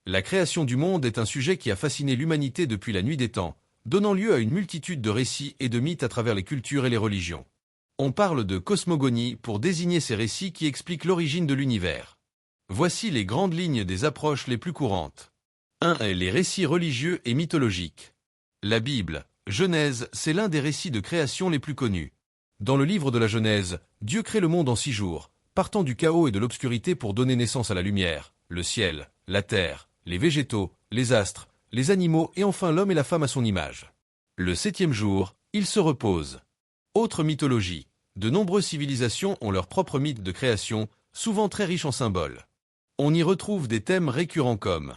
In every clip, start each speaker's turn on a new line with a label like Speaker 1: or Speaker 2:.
Speaker 1: La création du monde est un sujet qui a fasciné l'humanité depuis la nuit des temps, donnant lieu à une multitude de récits et de mythes à travers les cultures et les religions. On parle de cosmogonie pour désigner ces récits qui expliquent l'origine de l'univers. Voici les grandes lignes des approches les plus courantes. 1. Les récits religieux et mythologiques. La Bible, Genèse, c'est l'un des récits de création les plus connus. Dans le livre de la Genèse, Dieu crée le monde en 6 jours, partant du chaos et de l'obscurité pour donner naissance à la lumière, le ciel, la terre, les végétaux, les astres, les animaux et enfin l'homme et la femme à son image. Le 7e jour, il se repose. Autre mythologie. De nombreuses civilisations ont leur propre mythe de création, souvent très riche en symboles. On y retrouve des thèmes récurrents comme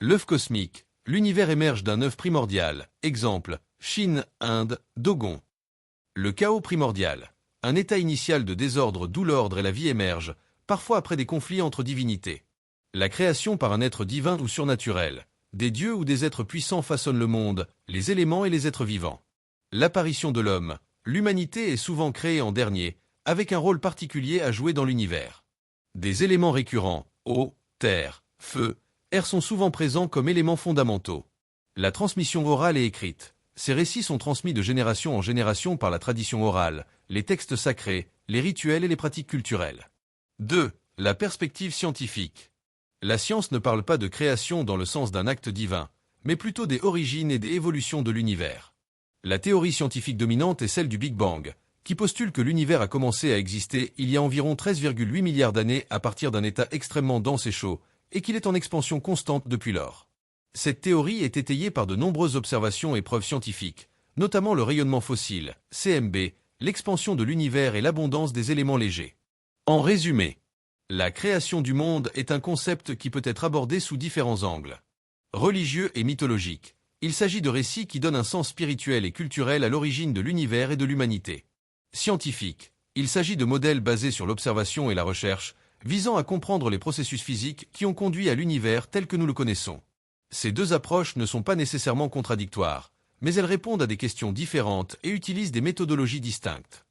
Speaker 1: l'œuf cosmique, l'univers émerge d'un œuf primordial, exemple, Chine, Inde, Dogon. Le chaos primordial, un état initial de désordre d'où l'ordre et la vie émergent, parfois après des conflits entre divinités. La création par un être divin ou surnaturel, des dieux ou des êtres puissants façonnent le monde, les éléments et les êtres vivants. L'apparition de l'homme, l'humanité est souvent créée en dernier, avec un rôle particulier à jouer dans l'univers. Des éléments récurrents, eau, terre, feu, air sont souvent présents comme éléments fondamentaux. La transmission orale et écrite. Ces récits sont transmis de génération en génération par la tradition orale, les textes sacrés, les rituels et les pratiques culturelles. 2. La perspective scientifique. La science ne parle pas de création dans le sens d'un acte divin, mais plutôt des origines et des évolutions de l'univers. La théorie scientifique dominante est celle du Big Bang, qui postule que l'univers a commencé à exister il y a environ 13,8 milliards d'années à partir d'un état extrêmement dense et chaud, et qu'il est en expansion constante depuis lors. Cette théorie est étayée par de nombreuses observations et preuves scientifiques, notamment le rayonnement fossile, CMB, l'expansion de l'univers et l'abondance des éléments légers. En résumé, la création du monde est un concept qui peut être abordé sous différents angles. Religieux et mythologique. Il s'agit de récits qui donnent un sens spirituel et culturel à l'origine de l'univers et de l'humanité. Scientifique. Il s'agit de modèles basés sur l'observation et la recherche, visant à comprendre les processus physiques qui ont conduit à l'univers tel que nous le connaissons. Ces deux approches ne sont pas nécessairement contradictoires, mais elles répondent à des questions différentes et utilisent des méthodologies distinctes.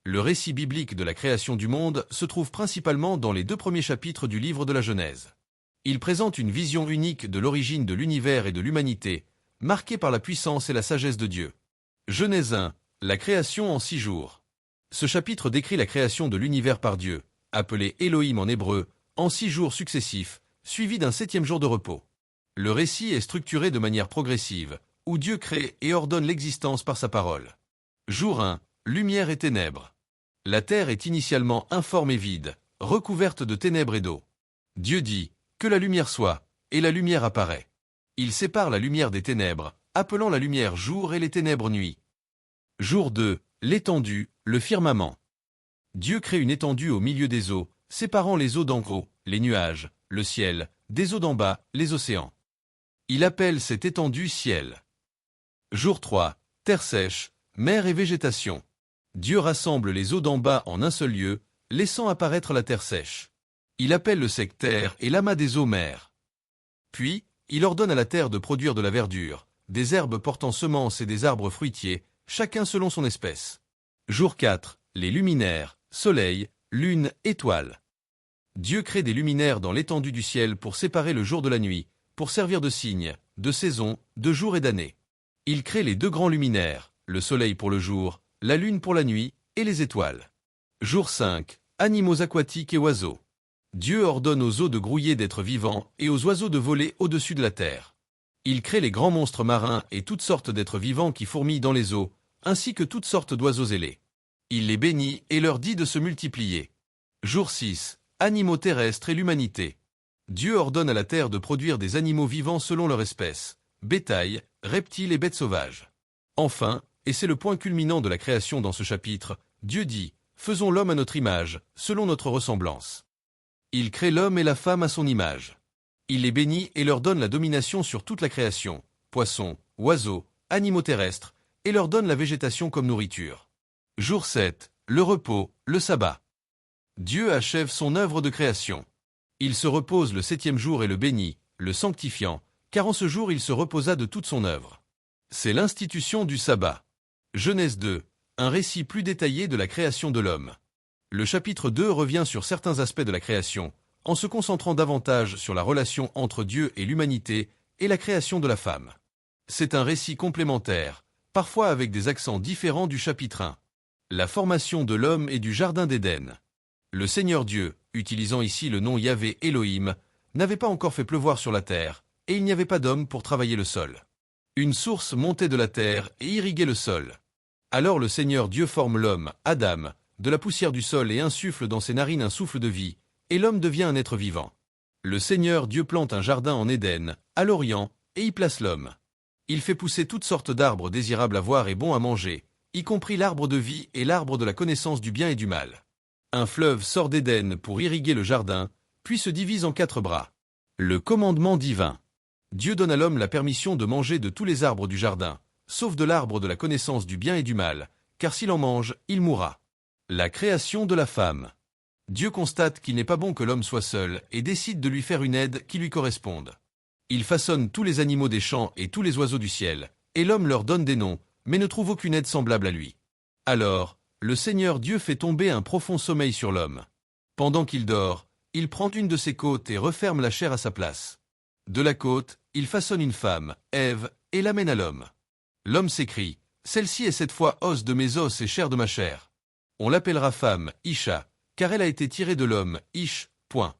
Speaker 1: Le récit biblique de la création du monde se trouve principalement dans les 2 premiers chapitres du livre de la Genèse. Il présente une vision unique de l'origine de l'univers et de l'humanité, marquée par la puissance et la sagesse de Dieu. Genèse 1, la création en 6 jours. Ce chapitre décrit la création de l'univers par Dieu, appelé Elohim en hébreu, en 6 jours successifs, suivi d'un 7e jour de repos. Le récit est structuré de manière progressive, où Dieu crée et ordonne l'existence par sa parole. Jour 1, lumière et ténèbres. La terre est initialement informe et vide, recouverte de ténèbres et d'eau. Dieu dit, que la lumière soit, et la lumière apparaît. Il sépare la lumière des ténèbres, appelant la lumière jour et les ténèbres nuit. Jour 2, l'étendue, le firmament. Dieu crée une étendue au milieu des eaux, séparant les eaux d'en haut, les nuages, le ciel, des eaux d'en bas, les océans. Il appelle cette étendue ciel. Jour 3, terre sèche, mer et végétation. Dieu rassemble les eaux d'en bas en un seul lieu, laissant apparaître la terre sèche. Il appelle le sec terre et l'amas des eaux mer. Puis, il ordonne à la terre de produire de la verdure, des herbes portant semences et des arbres fruitiers, chacun selon son espèce. Jour 4, les luminaires, soleil, lune, étoiles. Dieu crée des luminaires dans l'étendue du ciel pour séparer le jour de la nuit, pour servir de signe, de saison, de jour et d'année. Il crée les 2 grands luminaires, le soleil pour le jour, la lune pour la nuit, et les étoiles. Jour 5, animaux aquatiques et oiseaux. Dieu ordonne aux eaux de grouiller d'êtres vivants et aux oiseaux de voler au-dessus de la terre. Il crée les grands monstres marins et toutes sortes d'êtres vivants qui fourmillent dans les eaux, ainsi que toutes sortes d'oiseaux ailés. Il les bénit et leur dit de se multiplier. Jour 6, animaux terrestres et l'humanité. Dieu ordonne à la terre de produire des animaux vivants selon leur espèce, bétail, reptiles et bêtes sauvages. Enfin, et c'est le point culminant de la création dans ce chapitre, Dieu dit, faisons l'homme à notre image, selon notre ressemblance. Il crée l'homme et la femme à son image. Il les bénit et leur donne la domination sur toute la création, poissons, oiseaux, animaux terrestres, et leur donne la végétation comme nourriture. Jour 7, le repos, le sabbat. Dieu achève son œuvre de création. Il se repose le 7e jour et le bénit, le sanctifiant, car en ce jour il se reposa de toute son œuvre. C'est l'institution du sabbat. Genèse 2, un récit plus détaillé de la création de l'homme. Le chapitre 2 revient sur certains aspects de la création, en se concentrant davantage sur la relation entre Dieu et l'humanité et la création de la femme. C'est un récit complémentaire, parfois avec des accents différents du chapitre 1. La formation de l'homme et du jardin d'Éden. Le Seigneur Dieu, utilisant ici le nom Yahvé Elohim, n'avait pas encore fait pleuvoir sur la terre, et il n'y avait pas d'homme pour travailler le sol. Une source montait de la terre et irriguait le sol. Alors le Seigneur Dieu forme l'homme, Adam, de la poussière du sol et insuffle dans ses narines un souffle de vie, et l'homme devient un être vivant. Le Seigneur Dieu plante un jardin en Éden, à l'Orient, et y place l'homme. Il fait pousser toutes sortes d'arbres désirables à voir et bons à manger, y compris l'arbre de vie et l'arbre de la connaissance du bien et du mal. Un fleuve sort d'Éden pour irriguer le jardin, puis se divise en 4 bras. Le commandement divin. Dieu donne à l'homme la permission de manger de tous les arbres du jardin, sauf de l'arbre de la connaissance du bien et du mal, car s'il en mange, il mourra. La création de la femme. Dieu constate qu'il n'est pas bon que l'homme soit seul et décide de lui faire une aide qui lui corresponde. Il façonne tous les animaux des champs et tous les oiseaux du ciel, et l'homme leur donne des noms, mais ne trouve aucune aide semblable à lui. Alors, le Seigneur Dieu fait tomber un profond sommeil sur l'homme. Pendant qu'il dort, il prend une de ses côtes et referme la chair à sa place. De la côte, il façonne une femme, Ève, et l'amène à l'homme. L'homme s'écrie, « Celle-ci est cette fois os de mes os et chair de ma chair. » On l'appellera femme, Isha, car elle a été tirée de l'homme, Ish. Point.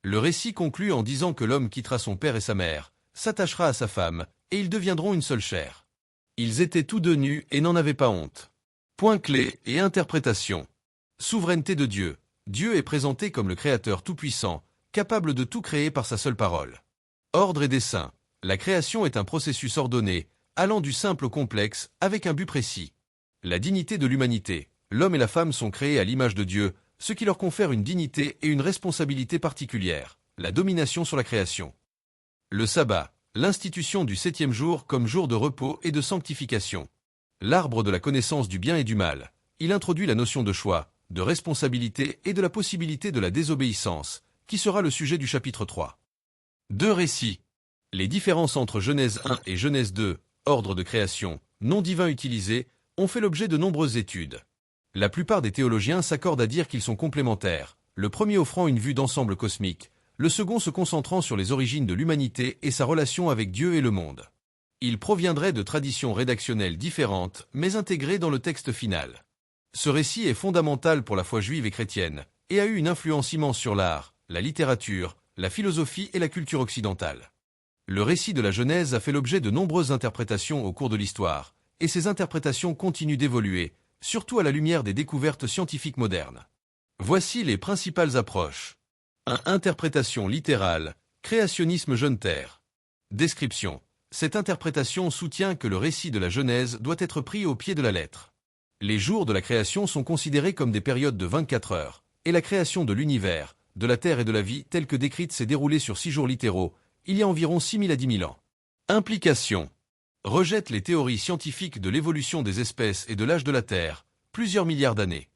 Speaker 1: Le récit conclut en disant que l'homme quittera son père et sa mère, s'attachera à sa femme, et ils deviendront une seule chair. Ils étaient tous deux nus et n'en avaient pas honte. Point clé et interprétation. Souveraineté de Dieu. Dieu est présenté comme le Créateur tout-puissant, capable de tout créer par sa seule parole. Ordre et dessein. La création est un processus ordonné, allant du simple au complexe, avec un but précis. La dignité de l'humanité. L'homme et la femme sont créés à l'image de Dieu, ce qui leur confère une dignité et une responsabilité particulière, la domination sur la création. Le sabbat, l'institution du 7e jour comme jour de repos et de sanctification. L'arbre de la connaissance du bien et du mal. Il introduit la notion de choix, de responsabilité et de la possibilité de la désobéissance, qui sera le sujet du chapitre 3. 2 récits. Les différences entre Genèse 1 et Genèse 2, ordre de création, nom divin utilisé, ont fait l'objet de nombreuses études. La plupart des théologiens s'accordent à dire qu'ils sont complémentaires, le premier offrant une vue d'ensemble cosmique, le second se concentrant sur les origines de l'humanité et sa relation avec Dieu et le monde. Ils proviendraient de traditions rédactionnelles différentes, mais intégrées dans le texte final. Ce récit est fondamental pour la foi juive et chrétienne, et a eu une influence immense sur l'art, la littérature, la philosophie et la culture occidentale. Le récit de la Genèse a fait l'objet de nombreuses interprétations au cours de l'histoire, et ces interprétations continuent d'évoluer, surtout à la lumière des découvertes scientifiques modernes. Voici les principales approches. 1. Interprétation littérale, créationnisme jeune terre. Description. Cette interprétation soutient que le récit de la Genèse doit être pris au pied de la lettre. Les jours de la création sont considérés comme des périodes de 24 heures, et la création de l'univers, de la terre et de la vie telle que décrite s'est déroulée sur 6 jours littéraux, il y a environ 6000 à 10 000 ans. Implication. Rejette les théories scientifiques de l'évolution des espèces et de l'âge de la Terre, plusieurs milliards d'années.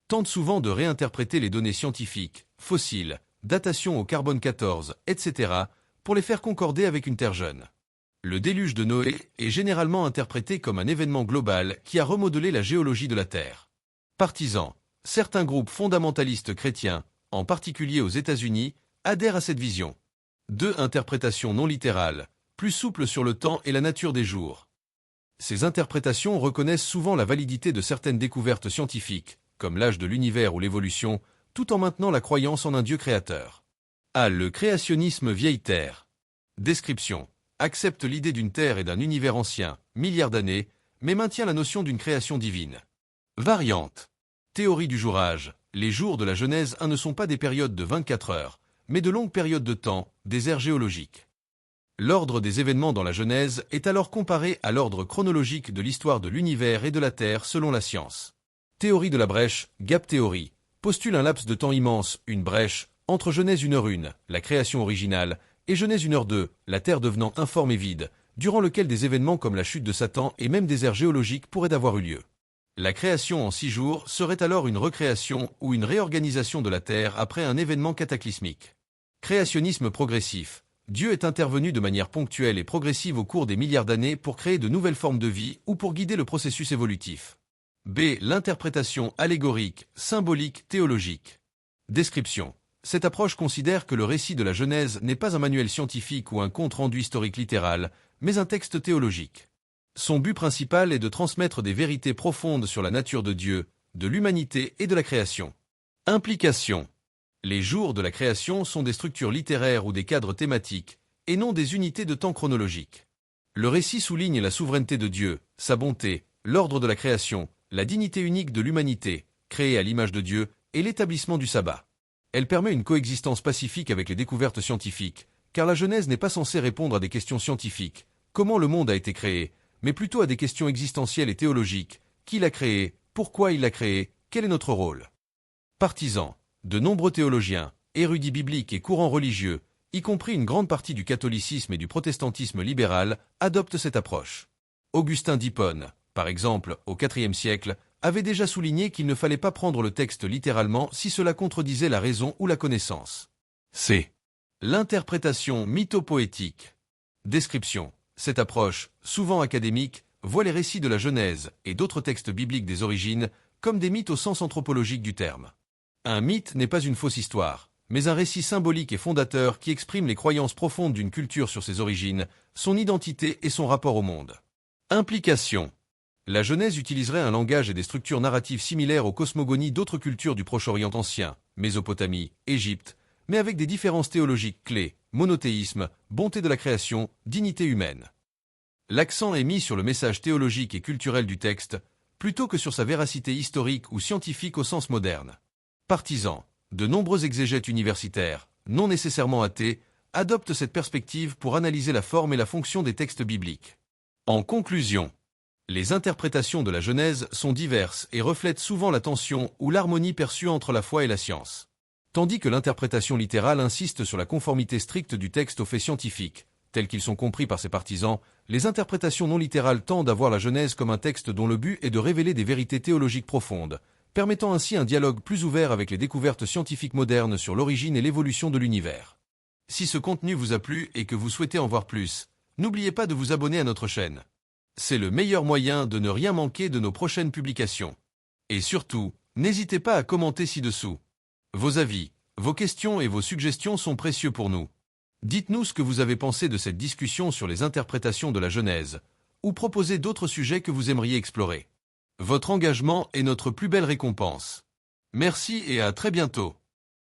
Speaker 1: Tente souvent de réinterpréter les données scientifiques, fossiles, datation au carbone 14, etc., pour les faire concorder avec une Terre jeune. Le déluge de Noé est généralement interprété comme un événement global qui a remodelé la géologie de la Terre. Partisans, certains groupes fondamentalistes chrétiens, en particulier aux États-Unis, adhèrent à cette vision. 2. Interprétation non littérale, plus souple sur le temps et la nature des jours. Ces interprétations reconnaissent souvent la validité de certaines découvertes scientifiques, comme l'âge de l'univers ou l'évolution, tout en maintenant la croyance en un Dieu créateur. A. Le créationnisme vieille Terre. Description. Accepte l'idée d'une Terre et d'un univers ancien, milliards d'années, mais maintient la notion d'une création divine. Variante. Théorie du jourage. Les jours de la Genèse 1 ne sont pas des périodes de 24 heures, mais de longues périodes de temps, des ères géologiques. L'ordre des événements dans la Genèse est alors comparé à l'ordre chronologique de l'histoire de l'univers et de la Terre selon la science. Théorie de la brèche, gap théorie, postule un laps de temps immense, une brèche, entre Genèse 1h1, la création originale, et Genèse 1h2, la Terre devenant informe et vide, durant lequel des événements comme la chute de Satan et même des ères géologiques pourraient avoir eu lieu. La création en 6 jours serait alors une recréation ou une réorganisation de la Terre après un événement cataclysmique. Créationnisme progressif. Dieu est intervenu de manière ponctuelle et progressive au cours des milliards d'années pour créer de nouvelles formes de vie ou pour guider le processus évolutif. B. L'interprétation allégorique, symbolique, théologique. Description. Cette approche considère que le récit de la Genèse n'est pas un manuel scientifique ou un compte-rendu historique littéral, mais un texte théologique. Son but principal est de transmettre des vérités profondes sur la nature de Dieu, de l'humanité et de la création. Implication. Les jours de la création sont des structures littéraires ou des cadres thématiques, et non des unités de temps chronologiques. Le récit souligne la souveraineté de Dieu, sa bonté, l'ordre de la création, la dignité unique de l'humanité, créée à l'image de Dieu, et l'établissement du sabbat. Elle permet une coexistence pacifique avec les découvertes scientifiques, car la Genèse n'est pas censée répondre à des questions scientifiques, comment le monde a été créé, mais plutôt à des questions existentielles et théologiques, qui l'a créé, pourquoi il l'a créé, quel est notre rôle. Partisans. De nombreux théologiens, érudits bibliques et courants religieux, y compris une grande partie du catholicisme et du protestantisme libéral, adoptent cette approche. Augustin d'Hippone, par exemple, au IVe siècle, avait déjà souligné qu'il ne fallait pas prendre le texte littéralement si cela contredisait la raison ou la connaissance. C. L'interprétation mythopoétique. Description. Cette approche, souvent académique, voit les récits de la Genèse et d'autres textes bibliques des origines comme des mythes au sens anthropologique du terme. Un mythe n'est pas une fausse histoire, mais un récit symbolique et fondateur qui exprime les croyances profondes d'une culture sur ses origines, son identité et son rapport au monde. Implication. La Genèse utiliserait un langage et des structures narratives similaires aux cosmogonies d'autres cultures du Proche-Orient ancien, Mésopotamie, Égypte, mais avec des différences théologiques clés, monothéisme, bonté de la création, dignité humaine. L'accent est mis sur le message théologique et culturel du texte, plutôt que sur sa véracité historique ou scientifique au sens moderne. Partisans, de nombreux exégètes universitaires, non nécessairement athées, adoptent cette perspective pour analyser la forme et la fonction des textes bibliques. En conclusion, les interprétations de la Genèse sont diverses et reflètent souvent la tension ou l'harmonie perçue entre la foi et la science. Tandis que l'interprétation littérale insiste sur la conformité stricte du texte aux faits scientifiques, tels qu'ils sont compris par ses partisans, les interprétations non littérales tendent à voir la Genèse comme un texte dont le but est de révéler des vérités théologiques profondes, permettant ainsi un dialogue plus ouvert avec les découvertes scientifiques modernes sur l'origine et l'évolution de l'univers. Si ce contenu vous a plu et que vous souhaitez en voir plus, n'oubliez pas de vous abonner à notre chaîne. C'est le meilleur moyen de ne rien manquer de nos prochaines publications. Et surtout, n'hésitez pas à commenter ci-dessous. Vos avis, vos questions et vos suggestions sont précieux pour nous. Dites-nous ce que vous avez pensé de cette discussion sur les interprétations de la Genèse, ou proposez d'autres sujets que vous aimeriez explorer. Votre engagement est notre plus belle récompense. Merci et à très bientôt.